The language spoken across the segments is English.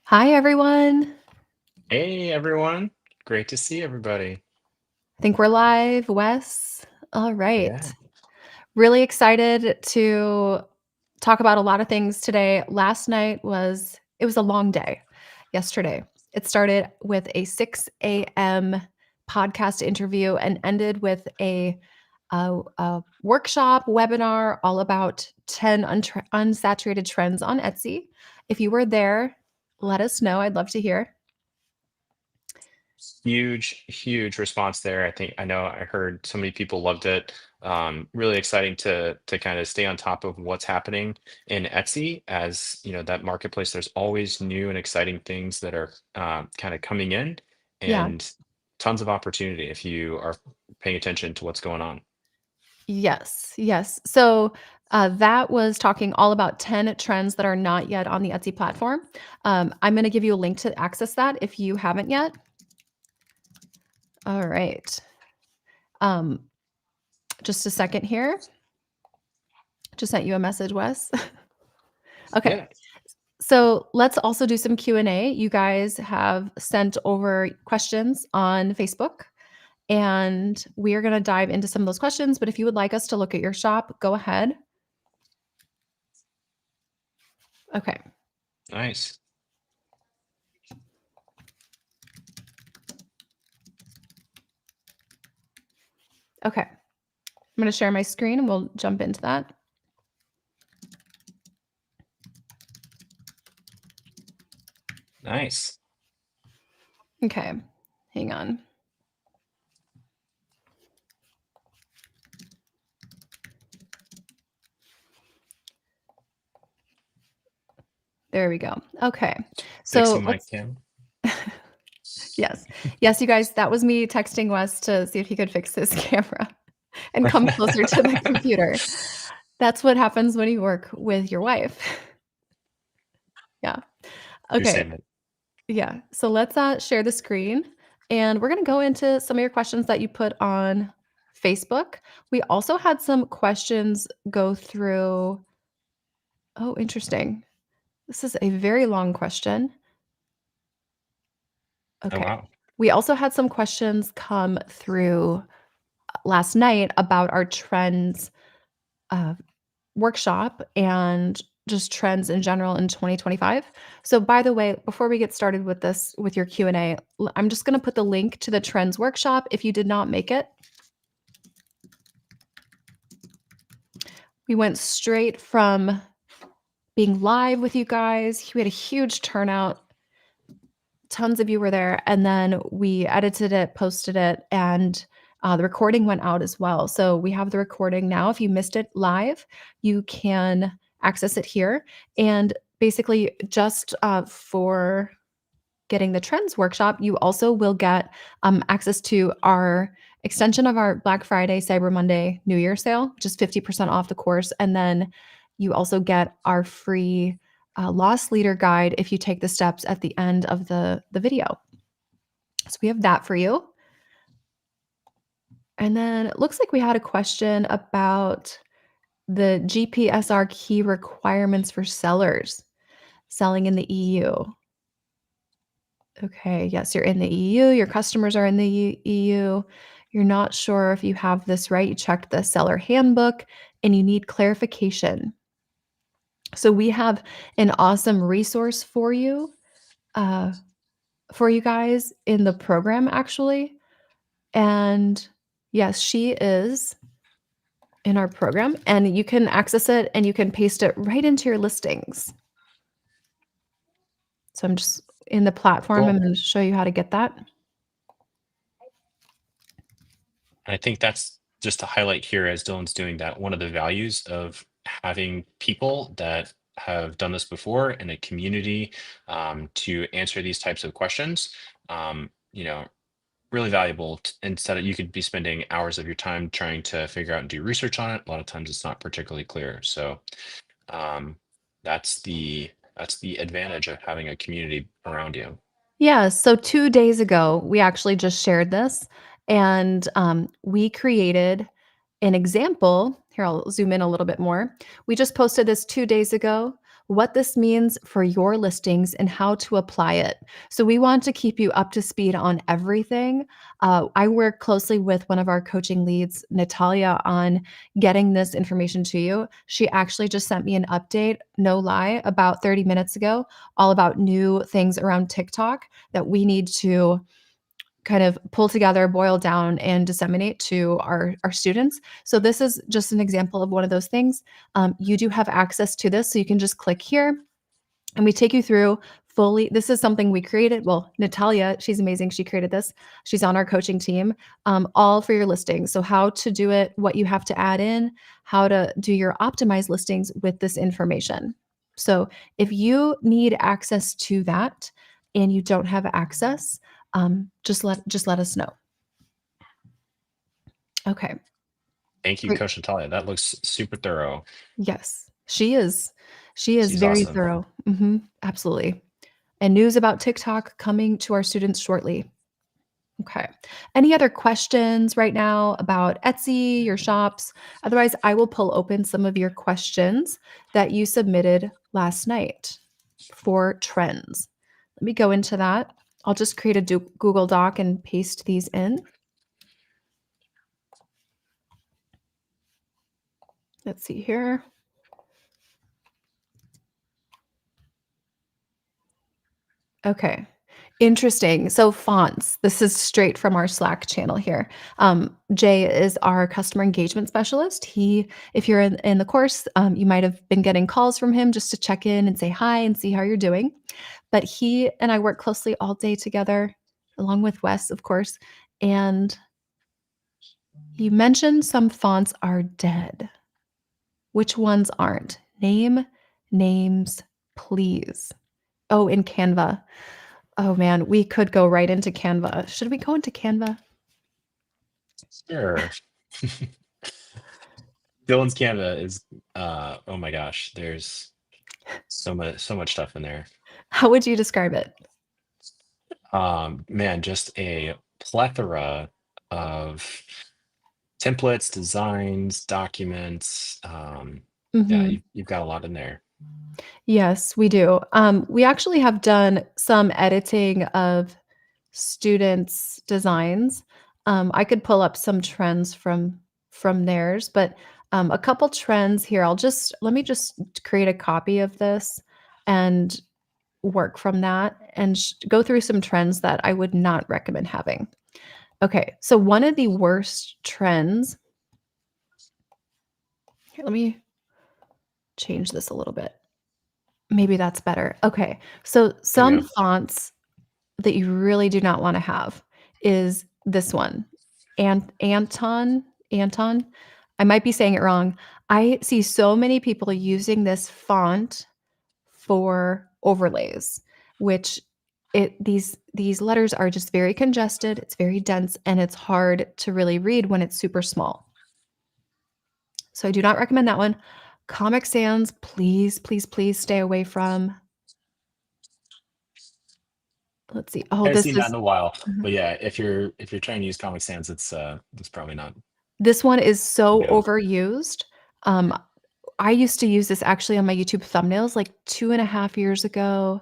Hi, everyone. Hey everyone, great to see everybody. I think we're live, Wes. All Yeah, right. Really excited to talk about a lot of things today. Last night was a long day yesterday. It started with a 6 a.m. podcast interview and ended with a workshop webinar all about 10 unsaturated trends on Etsy. If you were there, let us know. I'd love to hear. huge response there. I know I heard so many people loved it. Really exciting to kind of stay on top of what's happening in Etsy as that marketplace. There's always new and exciting things that are kind of coming in, Yeah. and tons of opportunity if you are paying attention to what's going on. Yes, yes. So, that was talking all about 10 trends that are not yet on the Etsy platform. I'm gonna give you a link to access that if you haven't yet. All right. Um, just a second here. Just sent you a message, Wes. Okay. Yeah, So, let's also do some Q&A. You guys have sent over questions on Facebook, and we are gonna dive into some of those questions, but if you would like us to look at your shop, go ahead. Okay. nice. Okay. I'm gonna share my screen, and we'll jump into that. Nice. Okay, hang on. There we go. Okay. So Fixing my let's cam. yes. Yes, you guys, that was me texting Wes to see if he could fix his camera and come closer to the computer. That's what happens when you work with your wife. Yeah. You're Okay. saying it. Yeah. So let's, share the screen, and we're gonna go into some of your questions that you put on Facebook. We also had some questions go through. Oh, interesting. This is a very long question. Oh Okay. wow. We also had some questions come through last night about our trends uh, workshop and just trends in general in 2025. So by the way, before we get started with this with your Q&A, I'm just going to put the link to the trends workshop if you did not make it. We went straight from being live with you guys. We had a huge turnout. Tons of you were there, and then we edited it, posted it, and the recording went out as well. So we have the recording now. If you missed it live, you can access it here. And basically, just for getting the trends workshop, you also will get access to our extension of our Black Friday, Cyber Monday, New Year sale, which is 50% off the course. And then you also get our free loss leader guide if you take the steps at the end of the video. So we have that for you. And then it looks like we had a question about the GPSR key requirements for sellers selling in the EU. Okay, yes, you're in the EU, your customers are in the EU. You're not sure if you have this right. You checked the seller handbook and you need clarification. So we have an awesome resource uh, for you guys in the program, actually. And yes, she is in our program, and you can access it and you can paste it right into your listings. So I'm just in the platform. I'm Cool. going to show you how to get that. And I think that's just to highlight here as Dylan's doing that. One of the values of having people that have done this before in a community to answer these types of questions, um, you know, really valuable. Instead of you could be spending hours of your time trying to figure out and do research on it. A lot of times it's not particularly clear. So um, that's the advantage of having a community around you. Yeah, so 2 days ago, we actually just shared this, and, we created an example. Here, I'll zoom in a little bit more. We just posted this 2 days ago what this means for your listings and how to apply it. So we want to keep you up to speed on everything. I work closely with one of our coaching leads, Natalia, on getting this information to you. She actually just sent me an update, no lie, about 30 minutes ago, all about new things around TikTok that we need to kind of pull together, boil down, and disseminate to our students. So this is just an example of one of those things. You do have access to this, so you can just click here, and we take you through fully. This is something we created. Well, Natalia, she's amazing. She created this. She's on our coaching team, all for your listings. So how to do it, what you have to add in, how to do your optimized listings with this information. So if you need access to that and you don't have access, just let us know. Okay, Thank you, great. Coach Natalia. That looks super thorough. Yes, she is. She is She's very awesome. thorough. Absolutely. And news about TikTok coming to our students shortly. Okay. Any other questions right now about Etsy, your shops? Otherwise, I will pull open some of your questions that you submitted last night for trends. Let me go into that. I'll just create a Google Doc and paste these in. Let's see here. Okay. Interesting. So fonts. This is straight from our Slack channel here. Jay is our customer engagement specialist. If you're in the course, you might have been getting calls from him just to check in and say hi and see how you're doing. But he and I work closely all day together, along with Wes, of course. And you mentioned some fonts are dead. Which ones aren't? Name names, please. Oh, in Canva. Oh man, we could go right into Canva. Should we go into Canva? Sure. Dylan's Canva is oh my gosh, there's so much stuff in there. How would you describe it? Man, just a plethora of templates, designs, documents. Yeah, Mhm. you've got a lot in there. Yes, we do. We actually have done some editing of students' designs. I could pull up some trends from theirs, but a couple trends here. Let me just create a copy of this and work from that and go through some trends that I would not recommend having. Okay, so one of the worst trends. Here, let me change this a little bit. Maybe that's better. Okay. So There we some go. fonts that you really do not wanna have is this one, Anton. I might be saying it wrong. I see so many people using this font for overlays, which these letters are just very congested, it's very dense, and it's hard to really read when it's super small. So I do not recommend that one. Comic Sans, please, please, please stay away from. Let's see. Oh, Haven't this seen that in is a while, mhm. but yeah, if you're trying to use Comic Sans, it's probably not This one is the so go. overused. Um, I used to use this actually on my YouTube thumbnails like 2.5 years ago.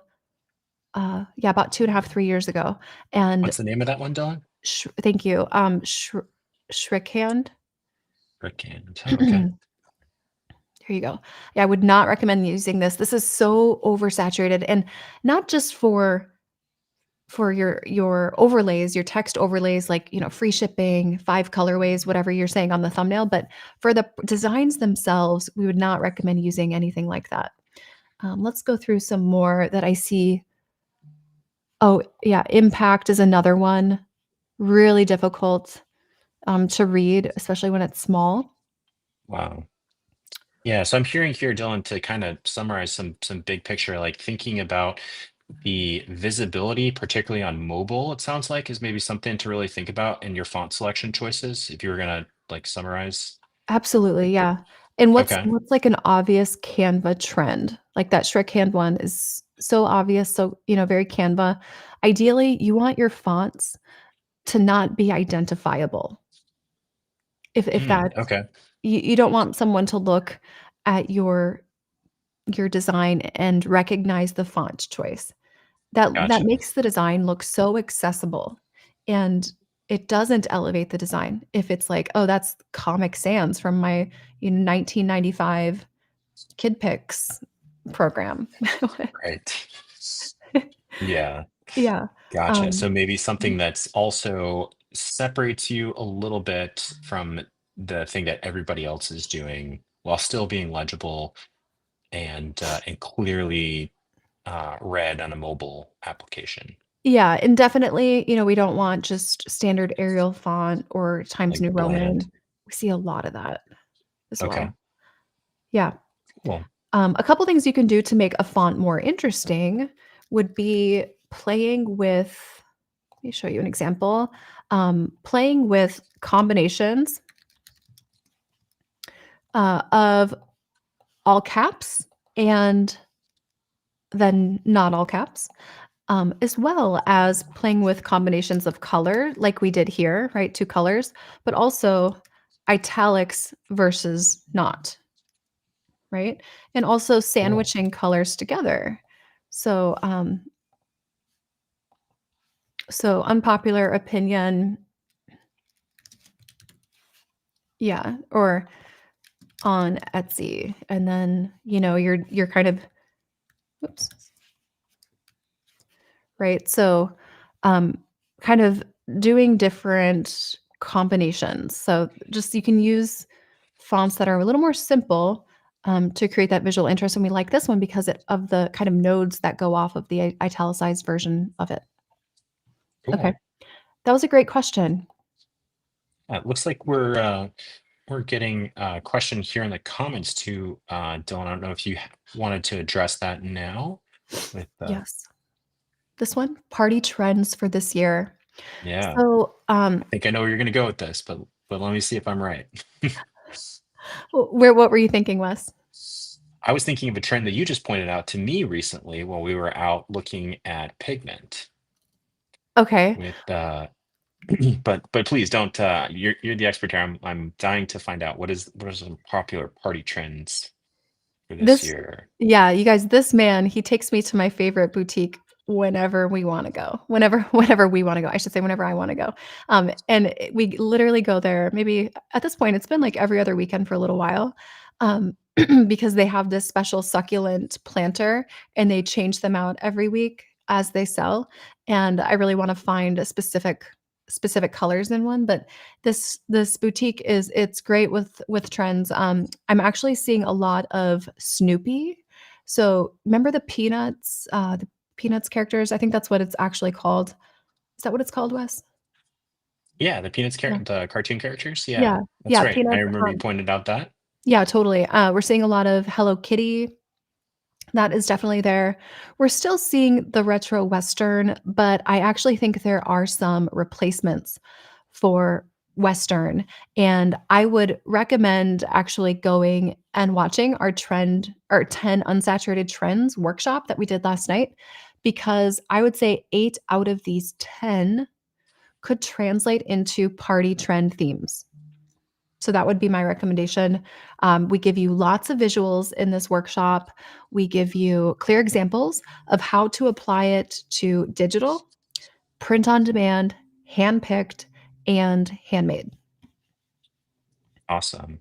Yeah, about 2.5, 3 years ago. And What's the name of that one, Dylan? thank you. Shrickhand. Frickin'. Oh, okay. Here you go. Yeah, I would not recommend using this. This is so oversaturated, and not just for your overlays, your text overlays, like, free shipping, 5 colorways, whatever you're saying on the thumbnail, but for the designs themselves, we would not recommend using anything like that. Let's go through some more that I see. Oh, yeah, impact is another one. Really difficult, to read, especially when it's small. Wow. Yeah, so I'm hearing here, Dylan, to kind of summarize some big picture, like thinking about the visibility, particularly on mobile, it sounds like is maybe something to really think about in your font selection choices, if you were gonna like summarize. Absolutely, yeah. And Okay. what's like an obvious Canva trend? Like that Shrek hand one is so obvious, so, very Canva. Ideally, you want your fonts to not be identifiable. If Mm, that okay. you don't want someone to look at your your design and recognize the font choice. That Gotcha. makes the design look so accessible, and it doesn't elevate the design if it's like, "Oh, that's Comic Sans from my, 1995 Kid Picks program." Right. Yeah. Yeah, Gotcha. um So maybe something that's also separates you a little bit from the thing that everybody else is doing while still being legible and clearly read on a mobile application, yeah, and definitely, we don't want just standard Arial font or Times like New bland. Roman. We see a lot of that as Okay. well. Yeah. Cool. A couple things you can do to make a font more interesting would be playing with let me show you an example. Playing with combinations of all caps and then not all caps, as well as playing with combinations of color, like we did here, right? Two colors, but also italics versus not, right? And also Cool. sandwiching colors together. So, unpopular opinion, yeah, or on Etsy, and then, you're kind of oops, right? So, um, kind of doing different combinations. So just you can use fonts that are a little more simple, to create that visual interest, and we like this one because of the kind of nodes that go off of the italicized version of it. Okay, Cool. that was a great question. It looks like we're getting a question here in the comments too, Dylan. I don't know if you wanted to address that now with Yes. This one, party trends for this year. yeah. So, I think I know where you're gonna go with this, but let me see if I'm right. where what were you thinking, Wes? I was thinking of a trend that you just pointed out to me recently while we were out looking at pigment Okay. with but please don't you're the expert here. I'm dying to find out what are some popular party trends for this This year. Yeah, you guys, this man, he takes me to my favorite boutique whenever we wanna go. Whenever whenever we wanna go. I should say whenever I wanna go. And we literally go there maybe at this point, it's been like every other weekend for a little while, because they have this special succulent planter, and they change them out every week as they sell, and I really wanna find a specific colors in one, but this boutique it's great with trends. I'm actually seeing a lot of Snoopy. So remember the Peanuts characters? I think that's what it's actually called. Is that what it's called, Wes? Yeah, the Yeah. the cartoon characters. Yeah, Yeah. that's Yeah, right. I Peanuts, remember you pointed out that. yeah, totally. We're seeing a lot of Hello Kitty. That is definitely there. We're still seeing the retro Western, but I actually think there are some replacements for Western, and I would recommend actually going and watching our 10 unsaturated trends workshop that we did last night, because I would say 8 out of these 10 could translate into party trend themes. So that would be my recommendation. We give you lots of visuals in this workshop. We give you clear examples of how to apply it to digital, print on demand, hand-picked, and handmade. Awesome.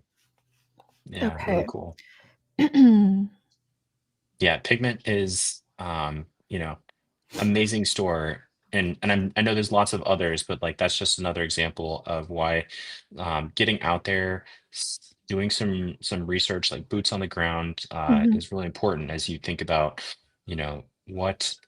Yeah, really Okay. cool. Yeah, pigment is amazing store, and I know there's lots of others, but like that's just another example of why getting out there, doing some research, like boots on the ground, Mhm. is really important as you think about, what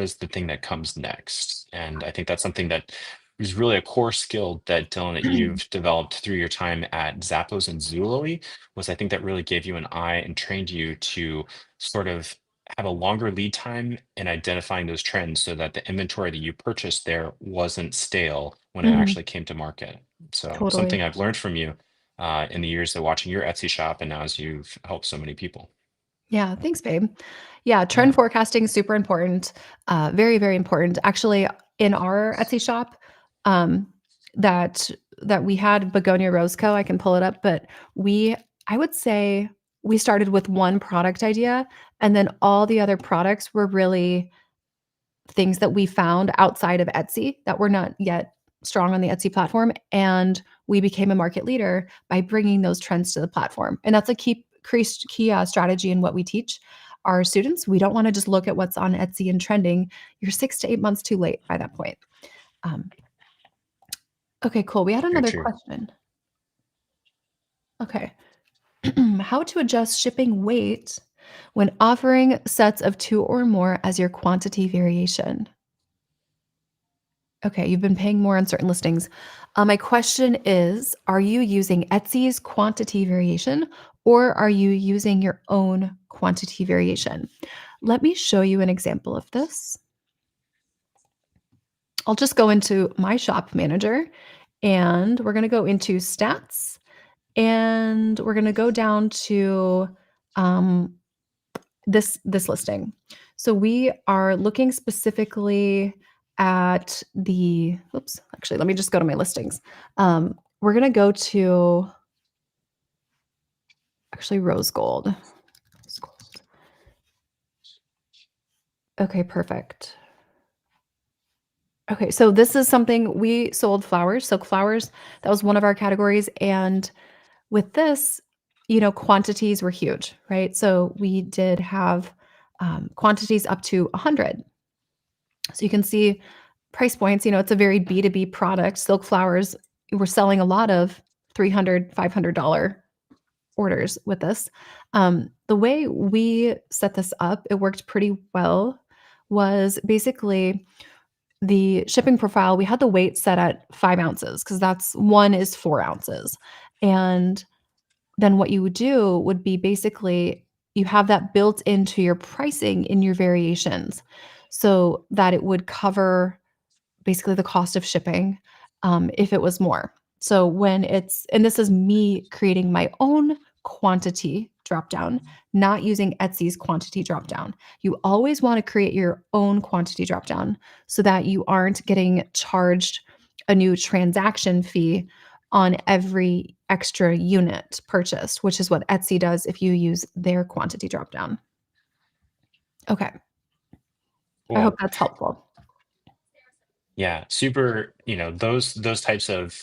is the thing that comes next. And I think that's something that is really a core skill that Dylan that you've developed through your time at Zappos and Zulily was I think that really gave you an eye and trained you to sort of have a longer lead time in identifying those trends so that the inventory that you purchased there wasn't stale when it Mhm. actually came to market. So Totally. something I've learned from you in the years of watching your Etsy shop and now as you've helped so many people. Yeah, thanks, babe. Yeah, trend Yeah. forecasting is super important, very, very important. Actually, in our Etsy shop, um, that we had Begonia Rose Co. I can pull it up, but we I would say we started with one product idea, and then all the other products were really things that we found outside of Etsy that were not yet strong on the Etsy platform, and we became a market leader by bringing those trends to the platform. And that's a key strategy in what we teach our students. We don't want to just look at what's on Etsy and trending. You're 6 to 8 months too late by that point. Um, okay, cool. We had Very another true. question. Okay. How to adjust shipping weight when offering sets of 2 or more as your quantity variation. Okay, you've been paying more on certain listings. My question is, are you using Etsy's quantity variation or are you using your own quantity variation? Let me show you an example of this. I'll just go into my shop manager and we're going to go into stats and we're going to go down to um, this listing. So we are looking specifically at the oops, actually, let me just go to my listings. We're gonna go to actually rose gold. Rose gold. Okay, perfect. Okay, so this is something we sold flowers. Silk flowers, that was one of our categories. And with this, quantities were huge, right? So we did have quantities up to 100. So you can see price points, it's a very B2B product. Silk flowers, we're selling a lot of $300, $500 orders with this. The way we set this up, it worked pretty well, was basically the shipping profile. We had the weight set at 5 ounces because that's one is 4 ounces. And then what you would do would be basically you have that built into your pricing in your variations so that it would cover basically the cost of shipping, if it was more. So and this is me creating my own quantity dropdown, not using Etsy's quantity dropdown. You always want to create your own quantity dropdown so that you aren't getting charged a new transaction fee on every extra unit purchased, which is what Etsy does if you use their quantity dropdown. Okay, I hope Cool. that's helpful. Yeah, super, those types of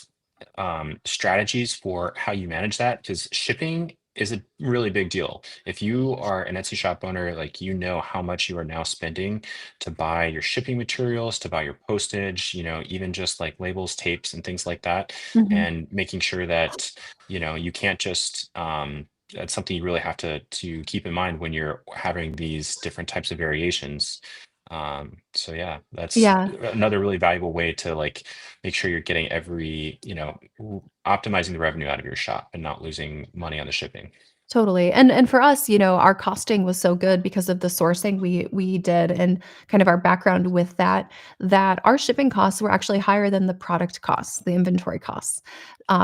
strategies for how you manage that, because shipping is a really big deal. If you are an Etsy shop owner, like how much you are now spending to buy your shipping materials, to buy your postage, even just like labels, tapes, and things like that, Mhm. and making sure that, you can't just that's something you really have to keep in mind when you're having these different types of variations. So yeah, that's Yeah. another really valuable way to like make sure you're getting optimizing the revenue out of your shop and not losing money on the shipping. Totally. And for us, our costing was so good because of the sourcing we did and kind of our background with that our shipping costs were actually higher than the product costs, the inventory costs,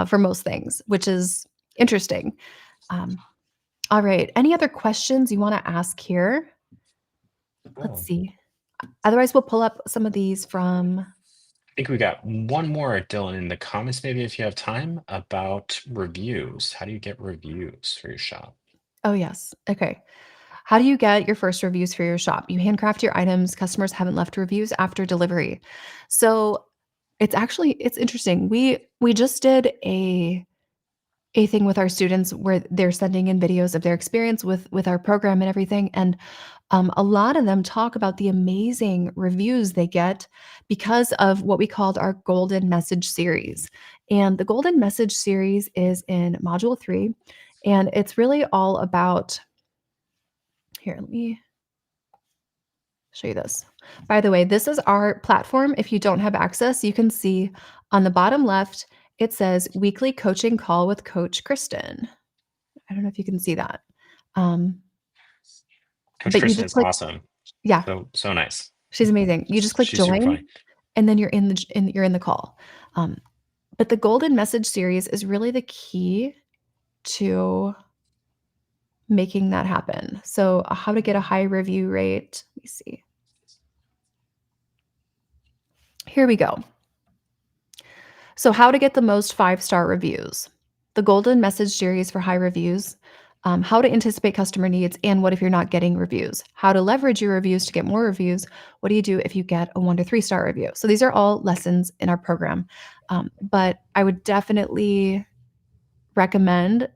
for most things, which is interesting. Um, all right. Any other questions you want to ask here? Let's Cool. see. Otherwise, we'll pull up some of these from. I think we got one more, Dylan, in the comments, maybe if you have time, about reviews. How do you get reviews for your shop? Oh, yes. Okay. How do you get your first reviews for your shop? You handcraft your items. Customers haven't left reviews after delivery. So it's interesting. We just did a thing with our students where they're sending in videos of their experience with our program and everything. And a lot of them talk about the amazing reviews they get because of what we called our Golden Message series. And the Golden Message series is in Module 3, and it's really all about. Here, let me show you this. By the way, this is our platform. If you don't have access, you can see on the bottom left, it says weekly coaching call with Coach Kristen. I don't know if you can see that. Um, Coach but you Kristen just is click, awesome. yeah, So nice. she's amazing. You just click She's super join funny. and then you're in the call. Um, but the golden message series is really the key to making that happen. So how to get a high review rate. Let me see. Here we go. So how to get the most 5-star reviews. The golden message series for high reviews. how to anticipate customer needs, and what if you're not getting reviews, how to leverage your reviews to get more reviews, what do you do if you get a 1 to 3 star review. So these are all lessons in our program. But I would definitely recommend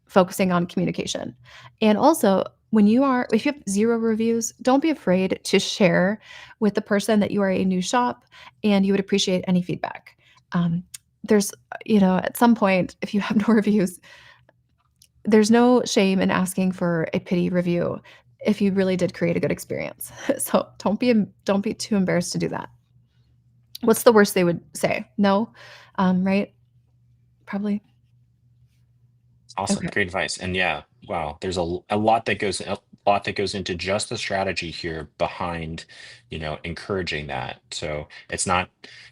focusing on communication. And also, if you have 0 reviews, don't be afraid to share with the person that you are a new shop and you would appreciate any feedback. Um, there's, at some point, if you have no reviews, there's no shame in asking for a pity review if you really did create a good experience. So don't be too embarrassed to do that. What's the worst they would say? No, right? Probably. Awesome, Okay. great advice. And yeah, wow, there's a lot that goes into just the strategy here behind, encouraging that. So it's not,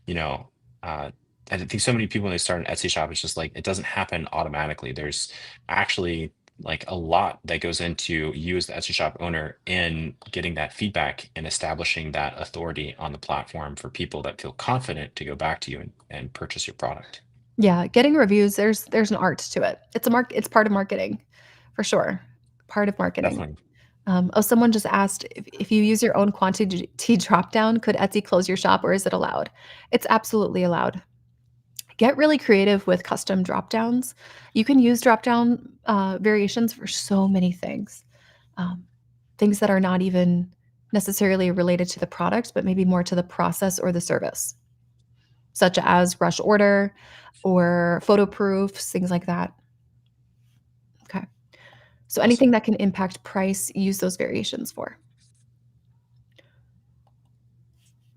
you know, uh, I think so many people when they start an Etsy shop, it's just like it doesn't happen automatically. There's actually like a lot that goes into you as the Etsy shop owner in getting that feedback and establishing that authority on the platform for people that feel confident to go back to you and purchase your product. Yeah, getting reviews, there's an art to it. It's part of marketing, for sure. Part of marketing. Definitely. Someone just asked if you use your own quantity dropdown, could Etsy close your shop or is it allowed? It's absolutely allowed. Get really creative with custom dropdowns. You can use dropdown variations for so many things. Um, Things that are not even necessarily related to the product, but maybe more to the process or the service, such as rush order or photo proofs, things like that. Okay. So anything Awesome. that can impact price, use those variations for.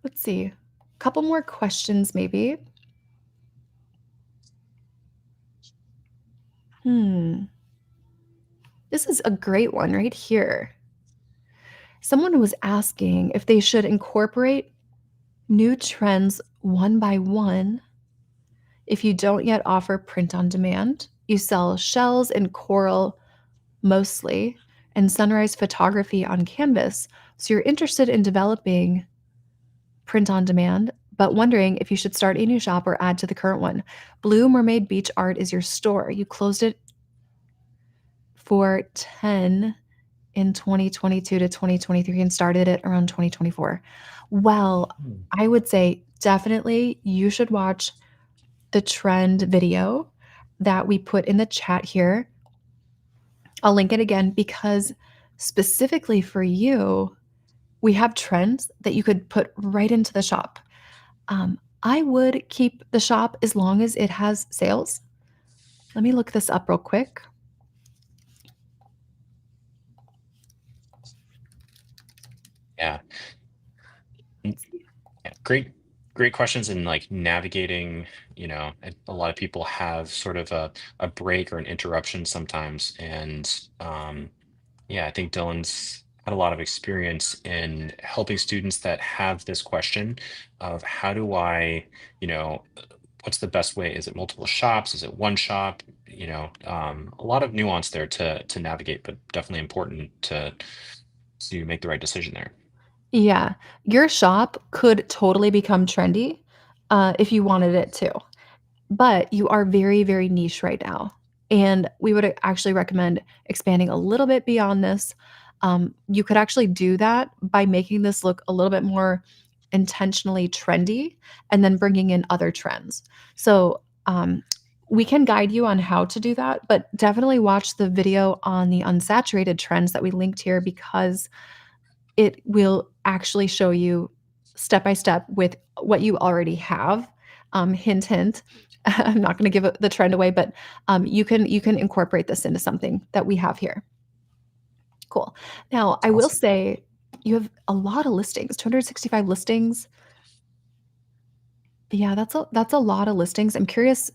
Let's see. A couple more questions, maybe. Hmm. This is a great one right here. Someone was asking if they should incorporate new trends one by one if you don't yet offer print on demand. You sell shells and coral mostly and sunrise photography on canvas. So you're interested in developing print on demand, but wondering if you should start a new shop or add to the current one. Blue Mermaid Beach Art is your store. You closed it for 10 in 2022 to 2023 and started it around 2024. Well, Hmm. I would say definitely you should watch the trend video that we put in the chat here. I'll link it again because specifically for you, we have trends that you could put right into the shop. I would keep the shop as long as it has sales. Let me look this up real quick. Yeah. Yeah, great questions in like navigating, a lot of people have sort of a break or an interruption sometimes. And yeah, I think Dylan's had a lot of experience in helping students that have this question of how do I, you know, what's the best way? Is it multiple shops? Is it one shop? A lot of nuance there to navigate, but definitely important to make the right decision there. Yeah, your shop could totally become trendy if you wanted it to. But you are very, very niche right now. And we would actually recommend expanding a little bit beyond this. You could actually do that by making this look a little bit more intentionally trendy and then bringing in other trends. So, we can guide you on how to do that, but definitely watch the video on the unsaturated trends that we linked here because it will actually show you step by step with what you already have. Hint, hint. I'm not going to give the trend away, but you can incorporate this into something that we have here. Cool. Now, It's I will awesome. say you have a lot of listings, 265 listings. Yeah, that's a lot of listings. I'm curious,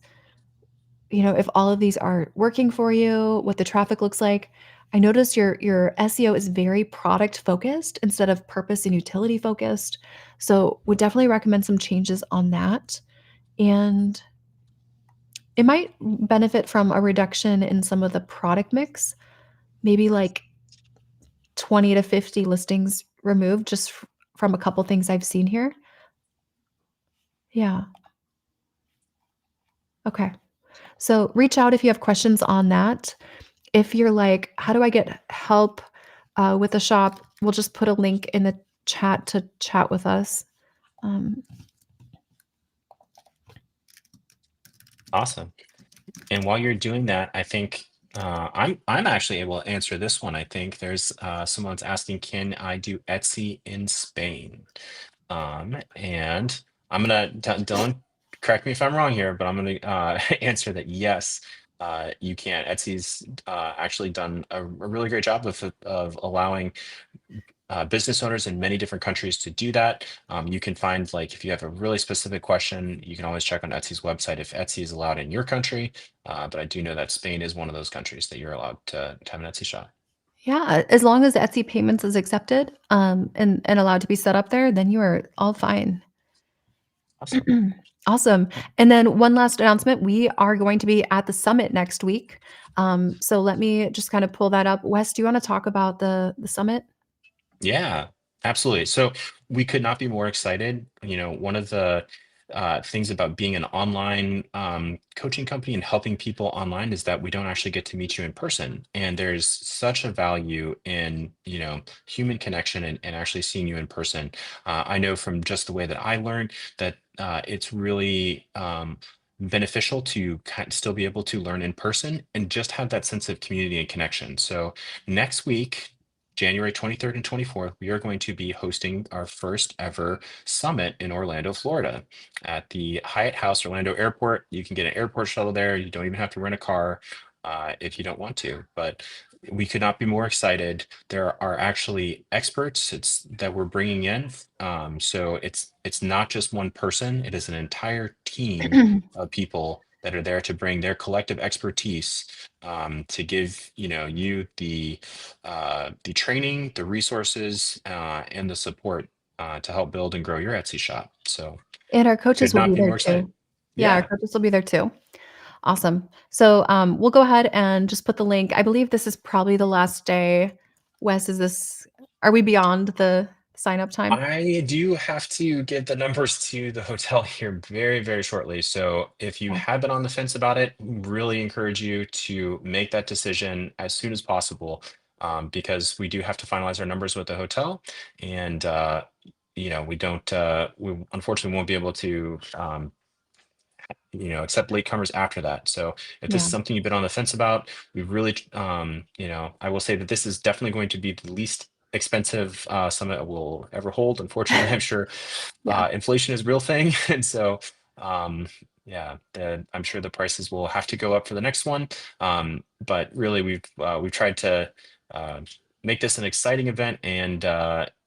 if all of these are working for you, what the traffic looks like. I noticed your SEO is very product focused instead of purpose and utility focused. So would definitely recommend some changes on that. And it might benefit from a reduction in some of the product mix, maybe like 20 to 50 listings removed just from a couple things I've seen here. Yeah. Okay. So reach out if you have questions on that. if you're like, how do I get help with the shop? We'll just put a link in the chat to chat with us. Um, Awesome. And while you're doing that, I think I'm actually able to answer this one. I think there's someone's asking, can I do Etsy in Spain? And I'm gonna Dylan, correct me if I'm wrong here, but I'm gonna answer that yes, you can. Etsy's actually done a really great job of allowing business owners in many different countries to do that. You can find, like, if you have a really specific question, you can always check on Etsy's website if Etsy is allowed in your country. But I do know that Spain is one of those countries that you're allowed to have an Etsy shop. yeah, as long as Etsy payments is accepted and allowed to be set up there, then you are all fine. Awesome. Awesome. And then one last announcement, we are going to be at the summit next week. So let me just kind of pull that up. Wes, do you want to talk about the summit? Yeah, absolutely. So we could not be more excited. One of the things about being an online coaching company and helping people online is that we don't actually get to meet you in person. And there's such a value in, human connection and actually seeing you in person. I know from just the way that I learned that it's really beneficial to still be able to learn in person and just have that sense of community and connection. So next week, January 23rd and 24th, we are going to be hosting our first ever summit in Orlando, Florida, at the Hyatt House Orlando Airport. You can get an airport shuttle there. You don't even have to rent a car if you don't want to. But we could not be more excited. There are actually experts that we're bringing in. So it's not just one person. It is an entire team of people that are there to bring their collective expertise to give you the training, the resources, and the support to help build and grow your Etsy shop. So And our coaches could will not be be there more excited. too. Yeah, our Yeah, coaches will be there too. Awesome. So we'll go ahead and just put the link. I believe this is probably the last day. Wes, are we beyond the sign up time? I do have to get the numbers to the hotel here very, very shortly. So if you Okay. have been on the fence about it, really encourage you to make that decision as soon as possible, because we do have to finalize our numbers with the hotel, and we don't, we unfortunately won't be able to accept latecomers after that. So if this Yeah. is something you've been on the fence about, we really, I will say that this is definitely going to be the least expensive summit we'll ever hold. Unfortunately, I'm sure Yeah. inflation is a real thing, and so yeah, I'm sure the prices will have to go up for the next one. But really, we've tried to uh, make this an exciting event, and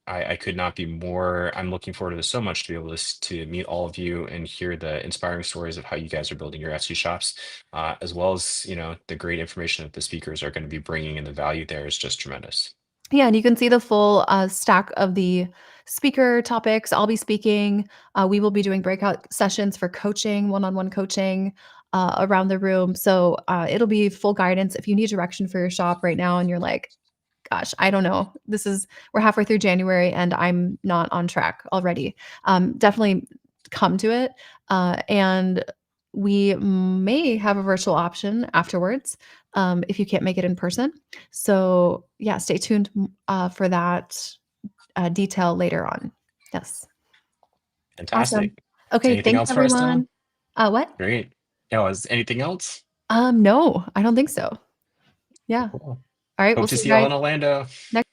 I could not be more. I'm looking forward to this so much, to be able to meet all of you and hear the inspiring stories of how you guys are building your Etsy shops, as well as the great information that the speakers are going to be bringing, and the value there is just tremendous. Yeah, and you can see the full stack of the speaker topics. I'll be speaking. We will be doing breakout sessions for coaching, one-on-one coaching around the room. So it'll be full guidance. If you need direction for your shop right now and you're like, gosh, I don't know. We're halfway through January and I'm not on track already. Definitely come to it. And we may have a virtual option afterwards if you can't make it in person. So yeah, stay tuned for that detail later on. Yes. Awesome. Fantastic. Okay. Anything Thanks, else for us, Dylan? everyone. What? Great. Yeah, is anything else? No, I don't think so. Yeah. Cool. All right. Hope We'll to see you see y'all guys in Orlando. next.